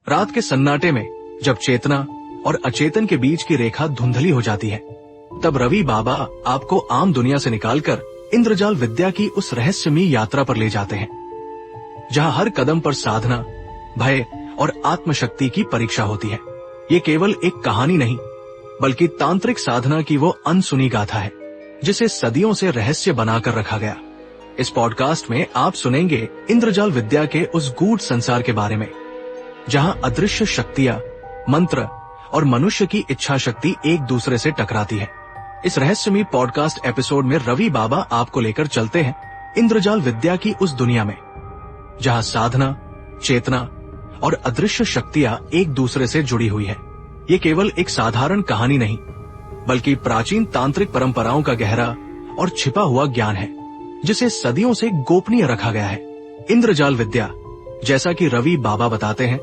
रात के सन्नाटे में जब चेतना और अचेतन के बीच की रेखा धुंधली हो जाती है, तब रवि बाबा आपको आम दुनिया से निकालकर इंद्रजाल विद्या की उस रहस्यमयी यात्रा पर ले जाते हैं, जहां हर कदम पर साधना, भय और आत्मशक्ति की परीक्षा होती है। ये केवल एक कहानी नहीं, बल्कि तांत्रिक साधना की वो अनसुनी गाथा है, जिसे सदियों से रहस्य बनाकर रखा गया। इस पॉडकास्ट में आप सुनेंगे इंद्रजाल विद्या के उस गूढ़ संसार के बारे में, जहां अदृश्य शक्तियां, मंत्र और मनुष्य की इच्छा शक्ति एक दूसरे से टकराती है। इस रहस्यमयी पॉडकास्ट एपिसोड में रवि बाबा आपको लेकर चलते हैं इंद्रजाल विद्या की उस दुनिया में, जहां साधना, चेतना और अदृश्य शक्तियां एक दूसरे से जुड़ी हुई है। ये केवल एक साधारण कहानी नहीं, बल्कि प्राचीन तांत्रिक परंपराओं का गहरा और छिपा हुआ ज्ञान है, जिसे सदियों से गोपनीय रखा गया है। इंद्रजाल विद्या, जैसा कि रवि बाबा बताते हैं,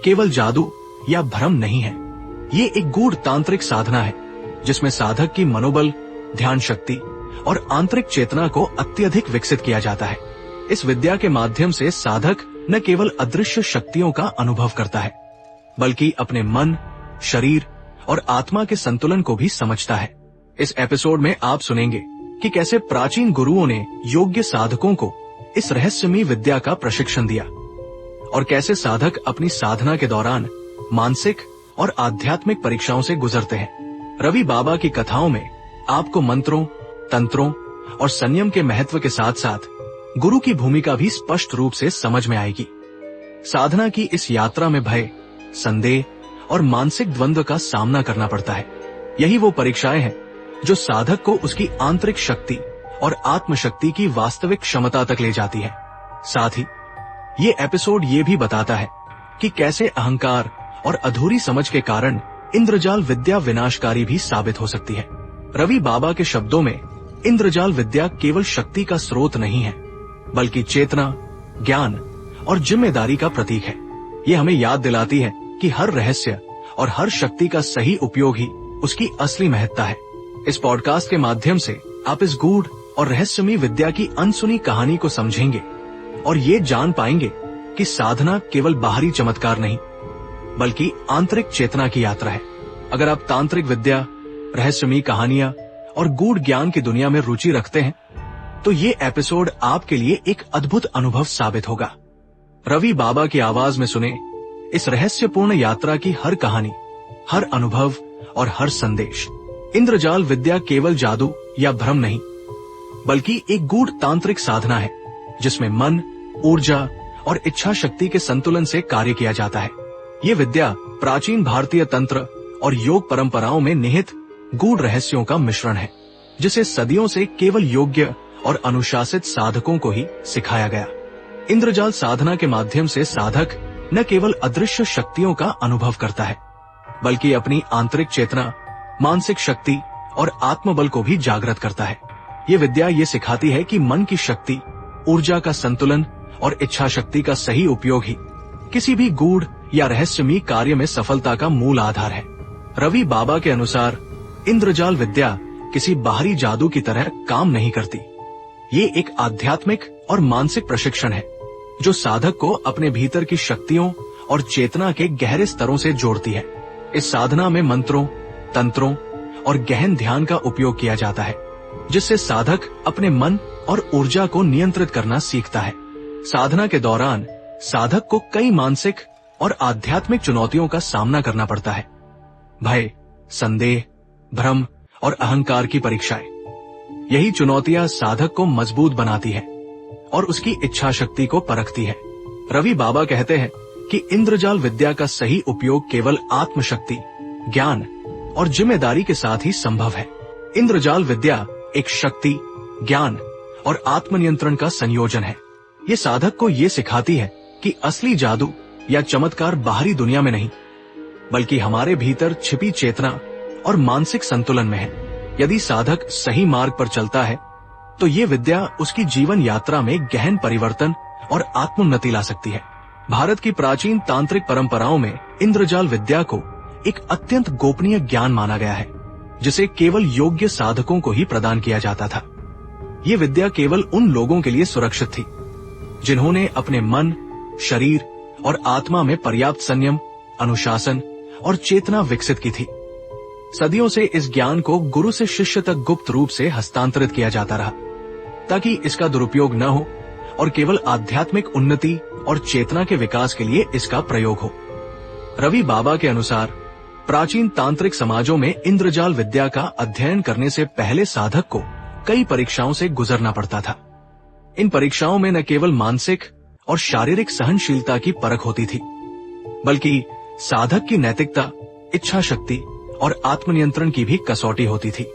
केवल जादू या भ्रम नहीं है। ये एक गूढ़ तांत्रिक साधना है, जिसमें साधक की मनोबल, ध्यान शक्ति और आंतरिक चेतना को अत्यधिक विकसित किया जाता है। इस विद्या के माध्यम से साधक न केवल अदृश्य शक्तियों का अनुभव करता है, बल्कि अपने मन, शरीर और आत्मा के संतुलन को भी समझता है। इस एपिसोड में आप सुनेंगे कि कैसे प्राचीन गुरुओं ने योग्य साधकों को इस रहस्यमयी विद्या का प्रशिक्षण दिया, और कैसे साधक अपनी साधना के दौरान मानसिक और आध्यात्मिक परीक्षाओं से गुजरते हैं। रवि बाबा की कथाओं में आपको मंत्रों, तंत्रों और संयम के महत्व के साथ साथ गुरु की भूमिका भी स्पष्ट रूप से समझ में आएगी। साधना की इस यात्रा में भय, संदेह और मानसिक द्वंद्व का सामना करना पड़ता है। यही वो परीक्षाएं हैं जो साधक को उसकी आंतरिक शक्ति और आत्मशक्ति की वास्तविक क्षमता तक ले जाती है। साथ ही ये एपिसोड ये भी बताता है कि कैसे अहंकार और अधूरी समझ के कारण इंद्रजाल विद्या विनाशकारी भी साबित हो सकती है। रवि बाबा के शब्दों में इंद्रजाल विद्या केवल शक्ति का स्रोत नहीं है, बल्कि चेतना, ज्ञान और जिम्मेदारी का प्रतीक है। ये हमें याद दिलाती है कि हर रहस्य और हर शक्ति का सही उपयोग ही उसकी असली महत्ता है। इस पॉडकास्ट के माध्यम से आप इस गूढ़ और रहस्यमयी विद्या की अनसुनी कहानी को समझेंगे और ये जान पाएंगे कि साधना केवल बाहरी चमत्कार नहीं, बल्कि आंतरिक चेतना की यात्रा है। अगर आप तांत्रिक विद्या, रहस्यमयी कहानियां और गूढ़ ज्ञान की दुनिया में रुचि रखते हैं, तो ये एपिसोड आपके लिए एक अद्भुत अनुभव साबित होगा। रवि बाबा की आवाज में सुने इस रहस्यपूर्ण यात्रा की हर कहानी, हर अनुभव और हर संदेश। इंद्रजाल विद्या केवल जादू या भ्रम नहीं, बल्कि एक गूढ़ तांत्रिक साधना है, जिसमें मन, ऊर्जा और इच्छा शक्ति के संतुलन से कार्य किया जाता है। ये विद्या प्राचीन भारतीय तंत्र और योग परंपराओं में निहित गूढ़ रहस्यों का मिश्रण है, जिसे सदियों से केवल योग्य और अनुशासित साधकों को ही सिखाया गया। इंद्रजाल साधना के माध्यम से साधक न केवल अदृश्य शक्तियों का अनुभव करता है, बल्कि अपनी आंतरिक चेतना, मानसिक शक्ति और आत्मबल को भी जागृत करता है। ये विद्या ये सिखाती है कि मन की शक्ति, ऊर्जा का संतुलन और इच्छा शक्ति का सही उपयोग ही किसी भी गूढ़ या रहस्यमयी कार्य में सफलता का मूल आधार है। रवि बाबा के अनुसार इंद्रजाल विद्या किसी बाहरी जादू की तरह काम नहीं करती। ये एक आध्यात्मिक और मानसिक प्रशिक्षण है, जो साधक को अपने भीतर की शक्तियों और चेतना के गहरे स्तरों से जोड़ती है। इस साधना में मंत्रों, तंत्रों और गहन ध्यान का उपयोग किया जाता है, जिससे साधक अपने मन और ऊर्जा को नियंत्रित करना सीखता है। साधना के दौरान साधक को कई मानसिक और आध्यात्मिक चुनौतियों का सामना करना पड़ता है। भय, संदेह, भ्रम और अहंकार की परीक्षाएं। यही चुनौतियां साधक को मजबूत बनाती है और उसकी इच्छा शक्ति को परखती है। रवि बाबा कहते हैं कि इंद्रजाल विद्या का सही उपयोग केवल आत्मशक्ति, ज्ञान और जिम्मेदारी के साथ ही संभव है। इंद्रजाल विद्या एक शक्ति, ज्ञान और आत्मनियंत्रण का संयोजन है। ये साधक को ये सिखाती है कि असली जादू या चमत्कार बाहरी दुनिया में नहीं, बल्कि हमारे भीतर छिपी चेतना और मानसिक संतुलन में है। यदि साधक सही मार्ग पर चलता है, तो ये विद्या उसकी जीवन यात्रा में गहन परिवर्तन और आत्मोन्नति ला सकती है। भारत की प्राचीन तांत्रिक परंपराओं में इंद्रजाल विद्या को एक अत्यंत गोपनीय ज्ञान माना गया है, जिसे केवल योग्य साधकों को ही प्रदान किया जाता था। ये विद्या केवल उन लोगों के लिए सुरक्षित थी जिन्होंने अपने मन, शरीर और आत्मा में पर्याप्त संयम, अनुशासन और चेतना विकसित की थी। सदियों से इस ज्ञान को गुरु से शिष्य तक गुप्त रूप से हस्तांतरित किया जाता रहा, ताकि इसका दुरुपयोग न हो और केवल आध्यात्मिक उन्नति और चेतना के विकास के लिए इसका प्रयोग हो। रवि बाबा के अनुसार प्राचीन तांत्रिक समाजों में इंद्रजाल विद्या का अध्ययन करने से पहले साधक को कई परीक्षाओं से गुजरना पड़ता था। इन परीक्षाओं में न केवल मानसिक और शारीरिक सहनशीलता की परख होती थी, बल्कि साधक की नैतिकता, इच्छा शक्ति और आत्मनियंत्रण की भी कसौटी होती थी।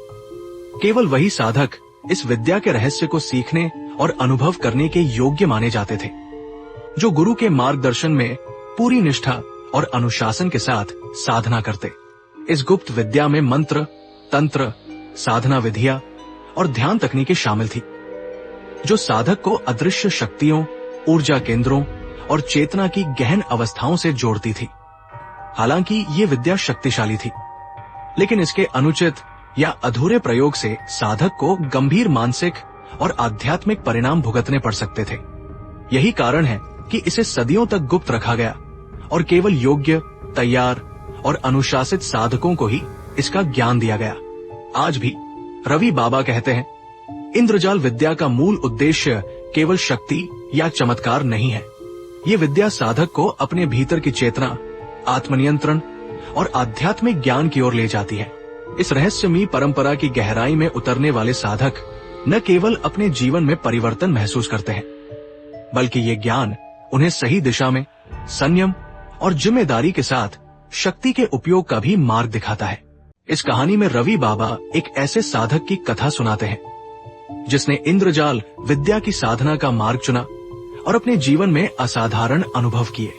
केवल वही साधक इस विद्या के रहस्य को सीखने और अनुभव करने के योग्य माने जाते थे, जो गुरु के मार्गदर्शन में पूरी निष्ठा और अनुशासन के साथ साधना करते। इस गुप्त विद्या में मंत्र, तंत्र, साधना विधियां और ध्यान तकनीकें शामिल थी, जो साधक को अदृश्य शक्तियों, ऊर्जा केंद्रों और चेतना की गहन अवस्थाओं से जोड़ती थी। हालांकि ये विद्या शक्तिशाली थी, लेकिन इसके अनुचित या अधूरे प्रयोग से साधक को गंभीर मानसिक और आध्यात्मिक परिणाम भुगतने पड़ सकते थे। यही कारण है कि इसे सदियों तक गुप्त रखा गया और केवल योग्य, तैयार और अनुशासित साधकों को ही इसका ज्ञान दिया गया। आज भी रवि बाबा कहते हैं, इंद्रजाल विद्या का मूल उद्देश्य केवल शक्ति या चमत्कार नहीं है। ये विद्या साधक को अपने भीतर की चेतना, आत्मनियंत्रण और आध्यात्मिक ज्ञान की ओर ले जाती है। इस रहस्यमयी परंपरा की गहराई में उतरने वाले साधक न केवल अपने जीवन में परिवर्तन महसूस करते हैं, बल्कि ये ज्ञान उन्हें सही दिशा में संयम और जिम्मेदारी के साथ शक्ति के उपयोग का भी मार्ग दिखाता है। इस कहानी में रवि बाबा एक ऐसे साधक की कथा सुनाते हैं जिसने इंद्रजाल विद्या की साधना का मार्ग चुना और अपने जीवन में असाधारण अनुभव किए।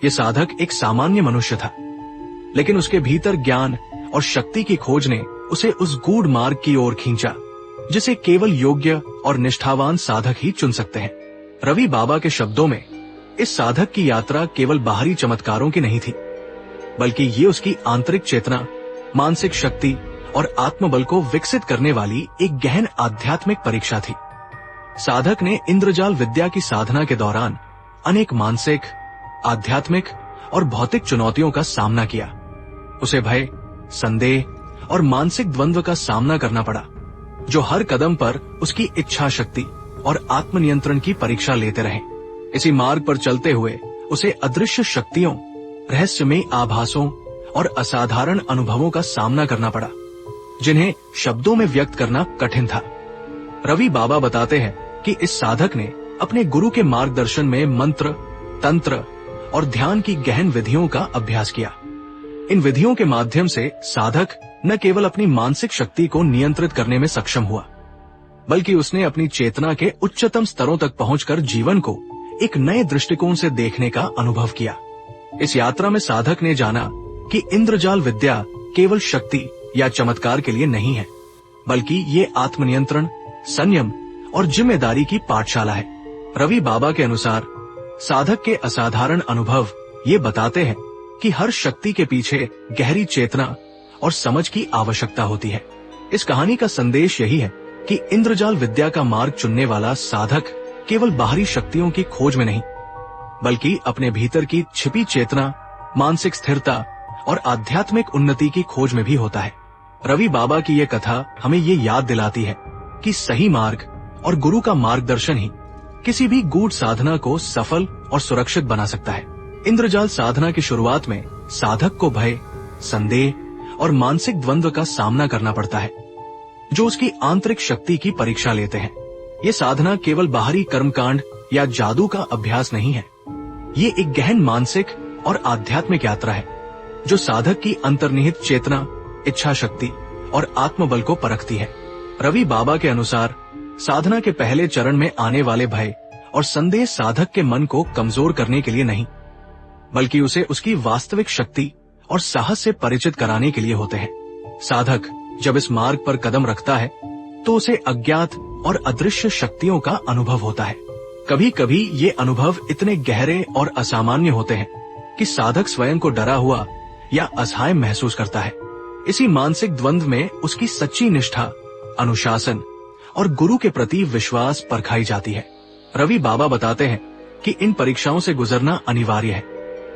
ये साधक एक सामान्य मनुष्य था, लेकिन उसके भीतर ज्ञान और शक्ति की खोज ने उसे उस गूढ़ मार्ग की ओर खींचा जिसे केवल योग्य और निष्ठावान साधक ही चुन सकते हैं। रवि बाबा के शब्दों में इस साधक की यात्रा केवल बाहरी चमत्कारों की नहीं थी, बल्कि ये उसकी आंतरिक चेतना, मानसिक शक्ति और आत्मबल को विकसित करने वाली एक गहन आध्यात्मिक परीक्षा थी। साधक ने इंद्रजाल विद्या की साधना के दौरान अनेक मानसिक, आध्यात्मिक और भौतिक चुनौतियों का सामना किया। उसे भय, संदेह और मानसिक द्वंद्व का सामना करना पड़ा, जो हर कदम पर उसकी इच्छा शक्ति और आत्मनियंत्रण की परीक्षा लेते रहे। इसी मार्ग पर चलते हुए उसे अदृश्य शक्तियों, रहस्यमयी आभासों और असाधारण अनुभवों का सामना करना पड़ा, जिन्हें शब्दों में व्यक्त करना कठिन था। रवि बाबा बताते हैं कि इस साधक ने अपने गुरु के मार्गदर्शन में मंत्र, तंत्र और ध्यान की गहन विधियों का अभ्यास किया। इन विधियों के माध्यम से साधक न केवल अपनी मानसिक शक्ति को नियंत्रित करने में सक्षम हुआ, बल्कि उसने अपनी चेतना के उच्चतम स्तरों तक पहुंचकर जीवन को एक नए दृष्टिकोण से देखने का अनुभव किया। इस यात्रा में साधक ने जाना कि इंद्रजाल विद्या केवल शक्ति या चमत्कार के लिए नहीं है, बल्कि ये आत्मनियंत्रण, संयम और जिम्मेदारी की पाठशाला है। रवि बाबा के अनुसार साधक के असाधारण अनुभव ये बताते हैं कि हर शक्ति के पीछे गहरी चेतना और समझ की आवश्यकता होती है। इस कहानी का संदेश यही है कि इंद्रजाल विद्या का मार्ग चुनने वाला साधक केवल बाहरी शक्तियों की खोज में नहीं, बल्कि अपने भीतर की छिपी चेतना, मानसिक स्थिरता और आध्यात्मिक उन्नति की खोज में भी होता है। रवि बाबा की ये कथा हमें ये याद दिलाती है कि सही मार्ग और गुरु का मार्गदर्शन ही किसी भी गूढ़ साधना को सफल और सुरक्षित बना सकता है। इंद्रजाल साधना की शुरुआत में साधक को भय, संदेह और मानसिक द्वंद्व का सामना करना पड़ता है, जो उसकी आंतरिक शक्ति की परीक्षा लेते हैं। ये साधना केवल बाहरी कर्मकांड या जादू का अभ्यास नहीं है। ये एक गहन मानसिक और आध्यात्मिक यात्रा है, जो साधक की अंतर्निहित चेतना, इच्छा शक्ति और आत्मबल को परखती है। रवि बाबा के अनुसार साधना के पहले चरण में आने वाले भय और संदेह साधक के मन को कमजोर करने के लिए नहीं, बल्कि उसे उसकी वास्तविक शक्ति और साहस से परिचित कराने के लिए होते हैं। साधक जब इस मार्ग पर कदम रखता है तो उसे अज्ञात और अदृश्य शक्तियों का अनुभव होता है। कभी कभी ये अनुभव इतने गहरे और असामान्य होते हैं कि साधक स्वयं को डरा हुआ या असहाय महसूस करता है। इसी मानसिक द्वंद्व में उसकी सच्ची निष्ठा, अनुशासन और गुरु के प्रति विश्वास परखाई जाती है। रवि बाबा बताते हैं कि इन परीक्षाओं से गुजरना अनिवार्य है,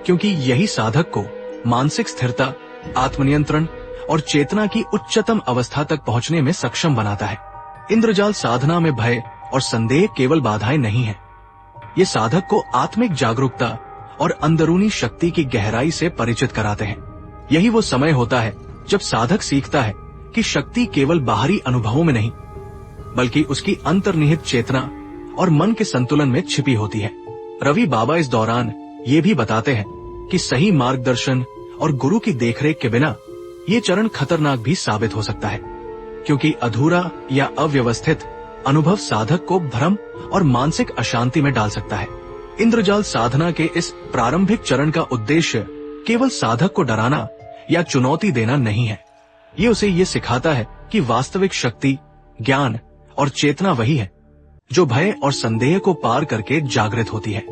क्योंकि यही साधक को मानसिक स्थिरता, आत्मनियंत्रण और चेतना की उच्चतम अवस्था तक पहुंचने में सक्षम बनाता है। इंद्रजाल साधना में भय और संदेह केवल बाधाएं नहीं है, ये साधक को आत्मिक जागरूकता और अंदरूनी शक्ति की गहराई से परिचित कराते हैं। यही वो समय होता है जब साधक सीखता है कि शक्ति केवल बाहरी अनुभवों में नहीं, बल्कि उसकी अंतर्निहित चेतना और मन के संतुलन में छिपी होती है। रवि बाबा इस दौरान ये भी बताते हैं कि सही मार्गदर्शन और गुरु की देखरेख के बिना ये चरण खतरनाक भी साबित हो सकता है, क्योंकि अधूरा या अव्यवस्थित अनुभव साधक को भ्रम और मानसिक अशांति में डाल सकता है। इंद्रजाल साधना के इस प्रारंभिक चरण का उद्देश्य केवल साधक को डराना या चुनौती देना नहीं है। ये उसे ये सिखाता है कि वास्तविक शक्ति, ज्ञान और चेतना वही है जो भय और संदेह को पार करके जागृत होती है।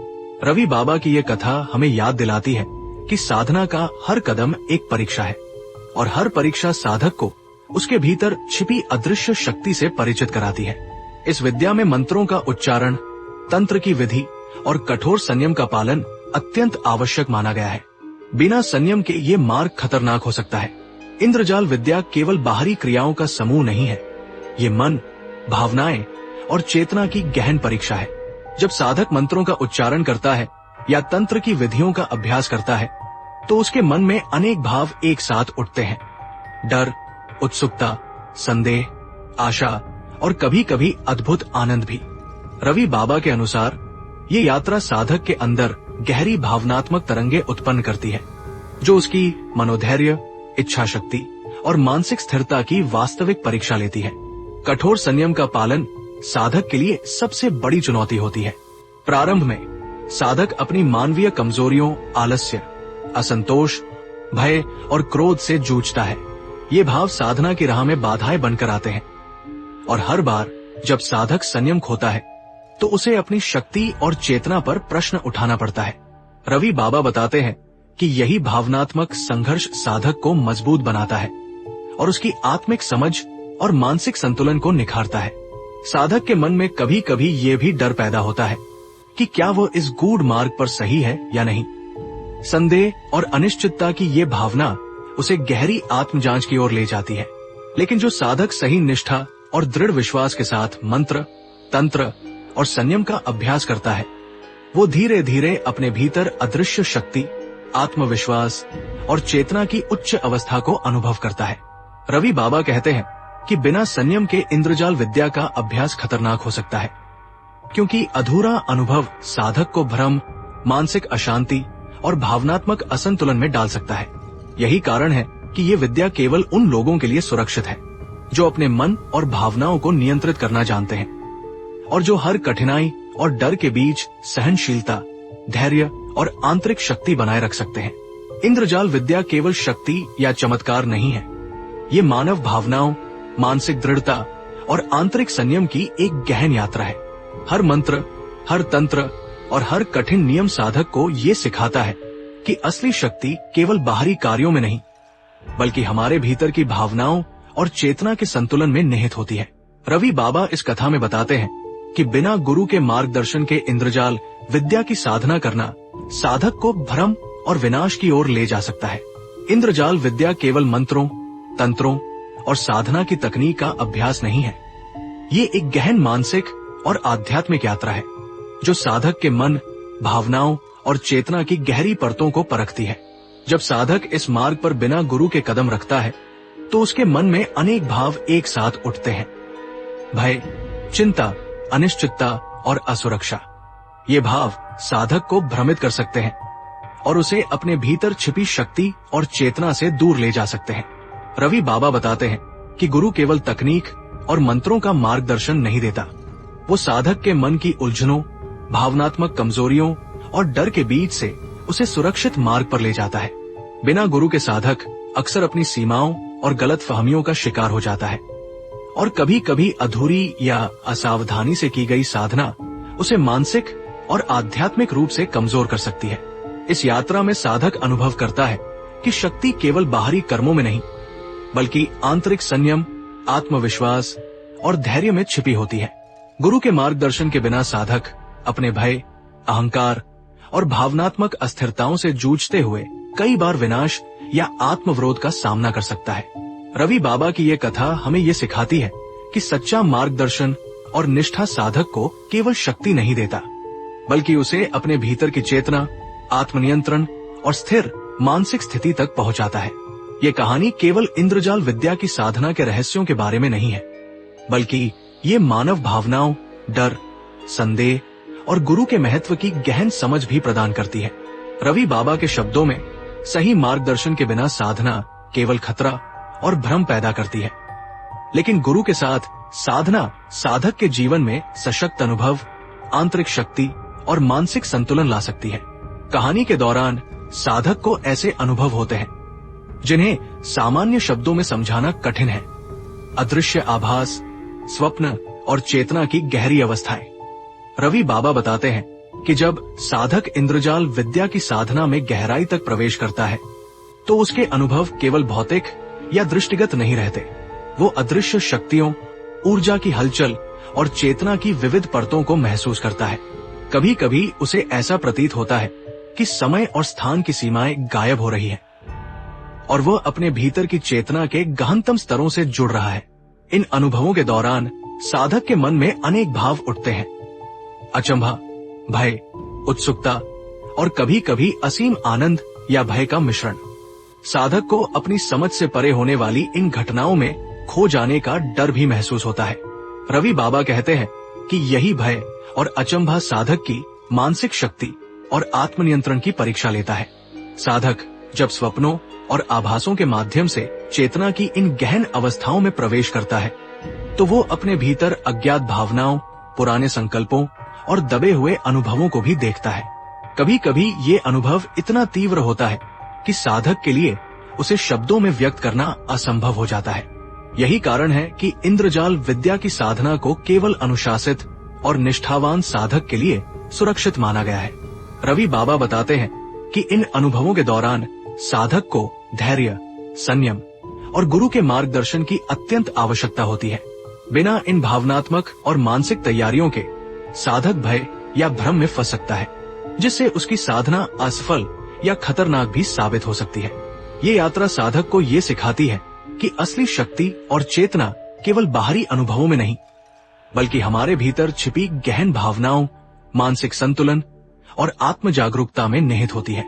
रवि बाबा की ये कथा हमें याद दिलाती है कि साधना का हर कदम एक परीक्षा है और हर परीक्षा साधक को उसके भीतर छिपी अदृश्य शक्ति से परिचित कराती है। इस विद्या में मंत्रों का उच्चारण, तंत्र की विधि और कठोर संयम का पालन अत्यंत आवश्यक माना गया है। बिना संयम के ये मार्ग खतरनाक हो सकता है। इंद्रजाल विद्या केवल बाहरी क्रियाओं का समूह नहीं है, ये मन, भावनाएं और चेतना की गहन परीक्षा है। जब साधक मंत्रों का उच्चारण करता है या तंत्र की विधियों का अभ्यास करता है, तो उसके मन में अनेक भाव एक साथ उठते हैं। डर, उत्सुकता, संदेह, आशा और कभी कभी अद्भुत आनंद भी। रवि बाबा के अनुसार ये यात्रा साधक के अंदर गहरी भावनात्मक तरंगे उत्पन्न करती है, जो उसकी मनोधैर्य, इच्छा शक्ति और मानसिक स्थिरता की वास्तविक परीक्षा लेती है। कठोर संयम का पालन साधक के लिए सबसे बड़ी चुनौती होती है। प्रारंभ में साधक अपनी मानवीय कमजोरियों, आलस्य, असंतोष, भय और क्रोध से जूझता है। ये भाव साधना की राह में बाधाएं बनकर आते हैं और हर बार जब साधक संयम खोता है तो उसे अपनी शक्ति और चेतना पर प्रश्न उठाना पड़ता है। रवि बाबा बताते हैं कि यही भावनात्मक संघर्ष साधक को मजबूत बनाता है और उसकी आत्मिक समझ और मानसिक संतुलन को निखारता है। साधक के मन में कभी कभी ये भी डर पैदा होता है कि क्या वो इस गूढ़ मार्ग पर सही है या नहीं। संदेह और अनिश्चितता की ये भावना उसे गहरी आत्मजांच की ओर ले जाती है। लेकिन जो साधक सही निष्ठा और दृढ़ विश्वास के साथ मंत्र, तंत्र और संयम का अभ्यास करता है, वो धीरे धीरे अपने भीतर अदृश्य शक्ति, आत्मविश्वास और चेतना की उच्च अवस्था को अनुभव करता है। रवि बाबा कहते हैं कि बिना संयम के इंद्रजाल विद्या का अभ्यास खतरनाक हो सकता है, क्योंकि अधूरा अनुभव साधक को भ्रम, मानसिक अशांति और भावनात्मक असंतुलन में डाल सकता है। यही कारण है कि ये विद्या केवल उन लोगों के लिए सुरक्षित है जो अपने मन और भावनाओं को नियंत्रित करना जानते हैं और जो हर कठिनाई और डर के बीच सहनशीलता, धैर्य और आंतरिक शक्ति बनाए रख सकते हैं। इंद्रजाल विद्या केवल शक्ति या चमत्कार नहीं है, ये मानव भावनाओं, मानसिक दृढ़ता और आंतरिक संयम की एक गहन यात्रा है। हर मंत्र, हर तंत्र और हर कठिन नियम साधक को ये सिखाता है कि असली शक्ति केवल बाहरी कार्यों में नहीं, बल्कि हमारे भीतर की भावनाओं और चेतना के संतुलन में निहित होती है। रवि बाबा इस कथा में बताते हैं कि बिना गुरु के मार्गदर्शन के इंद्रजाल विद्या की साधना करना साधक को भ्रम और विनाश की ओर ले जा सकता है। इंद्रजाल विद्या केवल मंत्रों, तंत्रों और साधना की तकनीक का अभ्यास नहीं है, ये एक गहन मानसिक और आध्यात्मिक यात्रा है जो साधक के मन, भावनाओं और चेतना की गहरी परतों को परखती है। जब साधक इस मार्ग पर बिना गुरु के कदम रखता है तो उसके मन में अनेक भाव एक साथ उठते हैं। भय, चिंता, अनिश्चितता और असुरक्षा। ये भाव साधक को भ्रमित कर सकते हैं और उसे अपने भीतर छिपी शक्ति और चेतना से दूर ले जा सकते हैं। रवि बाबा बताते हैं कि गुरु केवल तकनीक और मंत्रों का मार्गदर्शन नहीं देता, वो साधक के मन की उलझनों, भावनात्मक कमजोरियों और डर के बीच से उसे सुरक्षित मार्ग पर ले जाता है। बिना गुरु के साधक अक्सर अपनी सीमाओं और गलत फहमियों का शिकार हो जाता है और कभी कभी अधूरी या असावधानी से की गई साधना उसे मानसिक और आध्यात्मिक रूप से कमजोर कर सकती है। इस यात्रा में साधक अनुभव करता है कि शक्ति केवल बाहरी कर्मों में नहीं, बल्कि आंतरिक संयम, आत्मविश्वास और धैर्य में छिपी होती है। गुरु के मार्गदर्शन के बिना साधक अपने भय, अहंकार और भावनात्मक अस्थिरताओं से जूझते हुए कई बार विनाश या आत्मवरोध का सामना कर सकता है। रवि बाबा की ये कथा हमें ये सिखाती है कि सच्चा मार्गदर्शन और निष्ठा साधक को केवल शक्ति नहीं देता, बल्कि उसे अपने भीतर की चेतना, आत्मनियंत्रण और स्थिर मानसिक स्थिति तक पहुंचाता है। ये कहानी केवल इंद्रजाल विद्या की साधना के रहस्यों के बारे में नहीं है, बल्कि ये मानव भावनाओं, डर, संदेह और गुरु के महत्व की गहन समझ भी प्रदान करती है। रवि बाबा के शब्दों में सही मार्गदर्शन के बिना साधना केवल खतरा और भ्रम पैदा करती है, लेकिन गुरु के साथ साधना साधक के जीवन में सशक्त अनुभव, आंतरिक शक्ति और मानसिक संतुलन ला सकती है। कहानी के दौरान साधक को ऐसे अनुभव होते हैं जिन्हें सामान्य शब्दों में समझाना कठिन है। अदृश्य आभास, स्वप्न और चेतना की गहरी अवस्थाएं। रवि बाबा बताते हैं कि जब साधक इंद्रजाल विद्या की साधना में गहराई तक प्रवेश करता है, तो उसके अनुभव केवल भौतिक या दृष्टिगत नहीं रहते। वो अदृश्य शक्तियों, ऊर्जा की हलचल और चेतना की विविध परतों को महसूस करता है। कभी कभी उसे ऐसा प्रतीत होता है कि समय और स्थान की सीमाएं गायब हो रही हैं और वह अपने भीतर की चेतना के गहनतम स्तरों से जुड़ रहा है। इन अनुभवों के दौरान साधक के मन में अनेक भाव उठते हैं, अचंभा, भय, उत्सुकता और कभी कभी असीम आनंद या भय का मिश्रण। साधक को अपनी समझ से परे होने वाली इन घटनाओं में खो जाने का डर भी महसूस होता है। रवि बाबा कहते हैं कि यही भय और अचंभा साधक की मानसिक शक्ति और आत्मनियंत्रण की परीक्षा लेता है। साधक जब स्वप्नों और आभासों के माध्यम से चेतना की इन गहन अवस्थाओं में प्रवेश करता है, तो वो अपने भीतर अज्ञात भावनाओं, पुराने संकल्पों और दबे हुए अनुभवों को भी देखता है। कभी कभी ये अनुभव इतना तीव्र होता है कि साधक के लिए उसे शब्दों में व्यक्त करना असंभव हो जाता है। यही कारण है कि इंद्रजाल विद्या की साधना को केवल अनुशासित और निष्ठावान साधक के लिए सुरक्षित माना गया है। रवि बाबा बताते हैं कि इन अनुभवों के दौरान साधक को धैर्य, संयम और गुरु के मार्गदर्शन की अत्यंत आवश्यकता होती है। बिना इन भावनात्मक और मानसिक तैयारियों के साधक भय या भ्रम में फंस सकता है, जिससे उसकी साधना असफल या खतरनाक भी साबित हो सकती है। ये यात्रा साधक को ये सिखाती है कि असली शक्ति और चेतना केवल बाहरी अनुभवों में नहीं, बल्कि हमारे भीतर छिपी गहन भावनाओं, मानसिक संतुलन और आत्म जागरूकता में निहित होती है।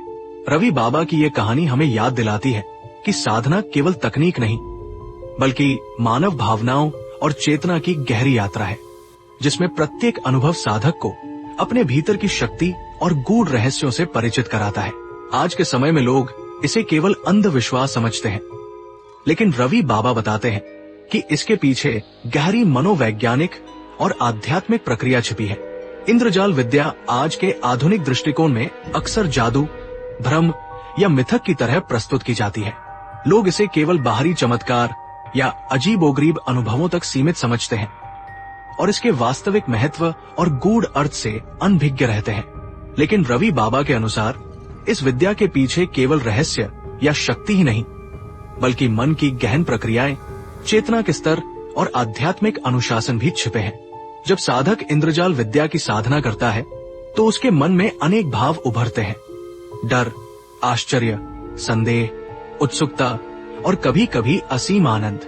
रवि बाबा की ये कहानी हमें याद दिलाती है कि साधना केवल तकनीक नहीं, बल्कि मानव भावनाओं और चेतना की गहरी यात्रा है, जिसमें प्रत्येक अनुभव साधक को अपने भीतर की शक्ति और गूढ़ रहस्यों से परिचित कराता है। आज के समय में लोग इसे केवल अंधविश्वास समझते हैं, लेकिन रवि बाबा बताते हैं कि इसके पीछे गहरी मनोवैज्ञानिक और आध्यात्मिक प्रक्रिया छिपी है। इंद्रजाल विद्या आज के आधुनिक दृष्टिकोण में अक्सर जादू, भ्रम या मिथक की तरह प्रस्तुत की जाती है। लोग इसे केवल बाहरी चमत्कार या अजीबोगरीब अनुभवों तक सीमित समझते हैं और इसके वास्तविक महत्व और गूढ़ अर्थ से अनभिज्ञ रहते हैं। लेकिन रवि बाबा के अनुसार इस विद्या के पीछे केवल रहस्य या शक्ति ही नहीं, बल्कि मन की गहन प्रक्रियाएं, चेतना के स्तर और आध्यात्मिक अनुशासन भी छिपे हैं। जब साधक इंद्रजाल विद्या की साधना करता है, तो उसके मन में अनेक भाव उभरते हैं, डर, आश्चर्य, संदेह, उत्सुकता और कभी कभी असीम आनंद।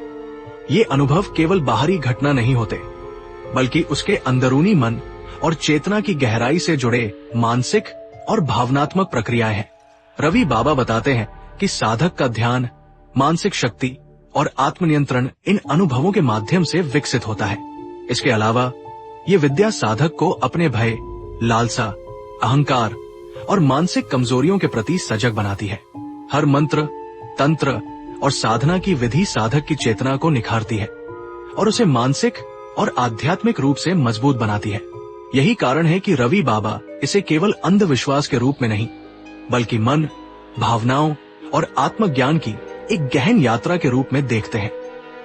ये अनुभव केवल बाहरी घटना नहीं होते, बल्कि उसके अंदरूनी मन और चेतना की गहराई से जुड़े मानसिक और भावनात्मक प्रक्रियाएं हैं। रवि बाबा बताते हैं कि साधक का ध्यान, मानसिक शक्ति और आत्मनियंत्रण इन अनुभवों के माध्यम से विकसित होता है। इसके अलावा ये विद्या साधक को अपने भय, लालसा, अहंकार और मानसिक कमजोरियों के प्रति सजग बनाती है। हर मंत्र, तंत्र और साधना की विधि साधक की चेतना को निखारती है और उसे मानसिक और आध्यात्मिक रूप से मजबूत बनाती है। यही कारण है कि रवि बाबा इसे केवल अंधविश्वास के रूप में नहीं, बल्कि मन, भावनाओं और आत्मज्ञान की एक गहन यात्रा के रूप में देखते हैं।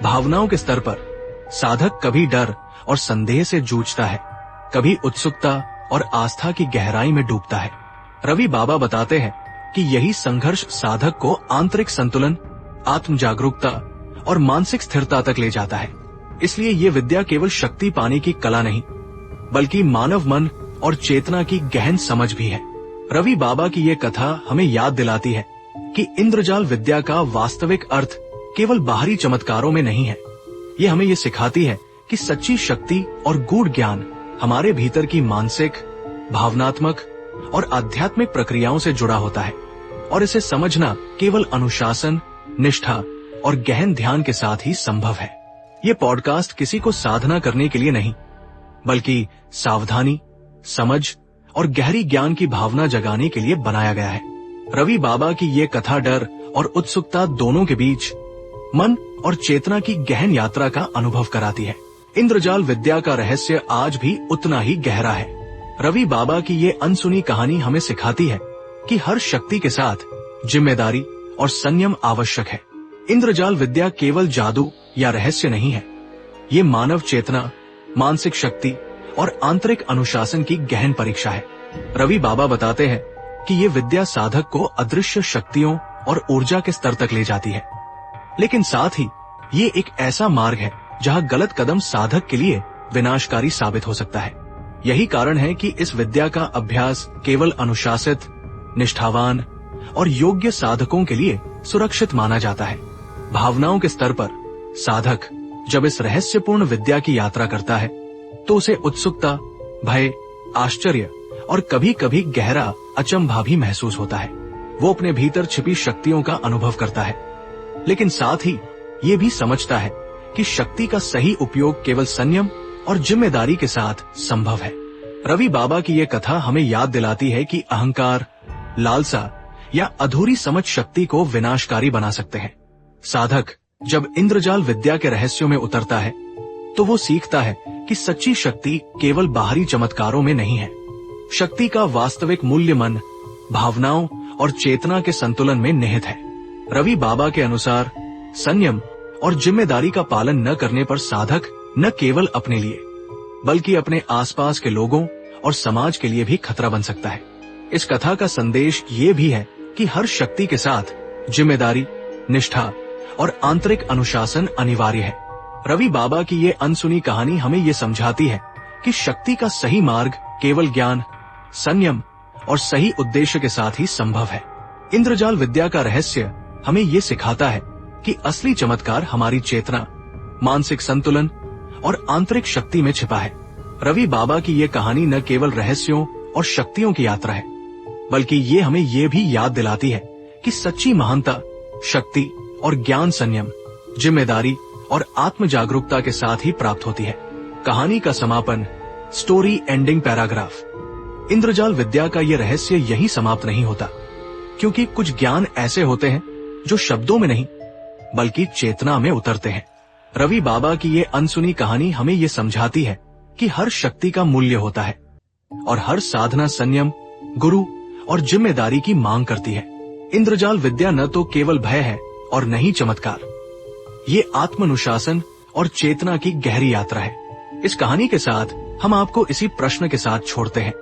भावनाओं के स्तर पर साधक कभी डर और संदेह से जूझता है, कभी उत्सुकता और आस्था की गहराई में डूबता है। रवि बाबा बताते हैं कि यही संघर्ष साधक को आंतरिक संतुलन, आत्म जागरूकता और मानसिक स्थिरता तक ले जाता है। इसलिए ये विद्या केवल शक्ति पाने की कला नहीं, बल्कि मानव मन और चेतना की गहन समझ भी है। रवि बाबा की ये कथा हमें याद दिलाती है कि इंद्रजाल विद्या का वास्तविक अर्थ केवल बाहरी चमत्कारों में नहीं है। ये हमें ये सिखाती है कि सच्ची शक्ति और गूढ़ ज्ञान हमारे भीतर की मानसिक, भावनात्मक और आध्यात्मिक प्रक्रियाओं से जुड़ा होता है और इसे समझना केवल अनुशासन, निष्ठा और गहन ध्यान के साथ ही संभव है। ये पॉडकास्ट किसी को साधना करने के लिए नहीं, बल्कि सावधानी, समझ और गहरी ज्ञान की भावना जगाने के लिए बनाया गया है। रवि बाबा की ये कथा डर और उत्सुकता दोनों के बीच मन और चेतना की गहन यात्रा का अनुभव कराती है। इंद्रजाल विद्या का रहस्य आज भी उतना ही गहरा है। रवि बाबा की ये अनसुनी कहानी हमें सिखाती है कि हर शक्ति के साथ जिम्मेदारी और संयम आवश्यक है। इंद्रजाल विद्या केवल जादू या रहस्य नहीं है, ये मानव चेतना, मानसिक शक्ति और आंतरिक अनुशासन की गहन परीक्षा है। रवि बाबा बताते हैं कि ये विद्या साधक को अदृश्य शक्तियों और ऊर्जा के स्तर तक ले जाती है, लेकिन साथ ही ये एक ऐसा मार्ग है जहां गलत कदम साधक के लिए विनाशकारी साबित हो सकता है। यही कारण है कि इस विद्या का अभ्यास केवल अनुशासित, निष्ठावान और योग्य साधकों के लिए सुरक्षित माना जाता है। भावनाओं के स्तर पर साधक जब इस रहस्यपूर्ण विद्या की यात्रा करता है तो उसे उत्सुकता, भय, आश्चर्य और कभी कभी गहरा अचंभा भी महसूस होता है। वो अपने भीतर छिपी शक्तियों का अनुभव करता है, लेकिन साथ ही ये भी समझता है कि शक्ति का सही उपयोग केवल संयम और जिम्मेदारी के साथ संभव है। रवि बाबा की ये कथा हमें याद दिलाती है कि अहंकार, लालसा या अधूरी समझ शक्ति को विनाशकारी बना सकते हैं। साधक जब इंद्रजाल विद्या के रहस्यों में उतरता है तो वो सीखता है कि सच्ची शक्ति केवल बाहरी चमत्कारों में नहीं है। शक्ति का वास्तविक मूल्य मन, भावनाओं और चेतना के संतुलन में निहित है। रवि बाबा के अनुसार संयम और जिम्मेदारी का पालन न करने पर साधक न केवल अपने लिए बल्कि अपने आसपास के लोगों और समाज के लिए भी खतरा बन सकता है। इस कथा का संदेश ये भी है कि हर शक्ति के साथ जिम्मेदारी, निष्ठा और आंतरिक अनुशासन अनिवार्य है। रवि बाबा की ये अनसुनी कहानी हमें ये समझाती है कि शक्ति का सही मार्ग केवल ज्ञान, संयम और सही उद्देश्य के साथ ही संभव है। इंद्रजाल विद्या का रहस्य हमें ये सिखाता है कि असली चमत्कार हमारी चेतना, मानसिक संतुलन और आंतरिक शक्ति में छिपा है। रवि बाबा की ये कहानी न केवल रहस्यों और शक्तियों की यात्रा है, बल्कि ये हमें ये भी याद दिलाती है कि सच्ची महानता शक्ति और ज्ञान, संयम, जिम्मेदारी और आत्म जागरूकता के साथ ही प्राप्त होती है। कहानी का समापन, स्टोरी एंडिंग पैराग्राफ। इंद्रजाल विद्या का ये रहस्य यही समाप्त नहीं होता, क्योंकि कुछ ज्ञान ऐसे होते हैं जो शब्दों में नहीं बल्कि चेतना में उतरते हैं। रवि बाबा की ये अनसुनी कहानी हमें ये समझाती है कि हर शक्ति का मूल्य होता है और हर साधना संयम, गुरु और जिम्मेदारी की मांग करती है। इंद्रजाल विद्या न तो केवल भय है और न ही चमत्कार, ये आत्मानुशासन और चेतना की गहरी यात्रा है। इस कहानी के साथ हम आपको इसी प्रश्न के साथ छोड़ते हैं,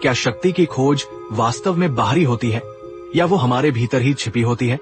क्या शक्ति की खोज वास्तव में बाहरी होती है या वो हमारे भीतर ही छिपी होती है?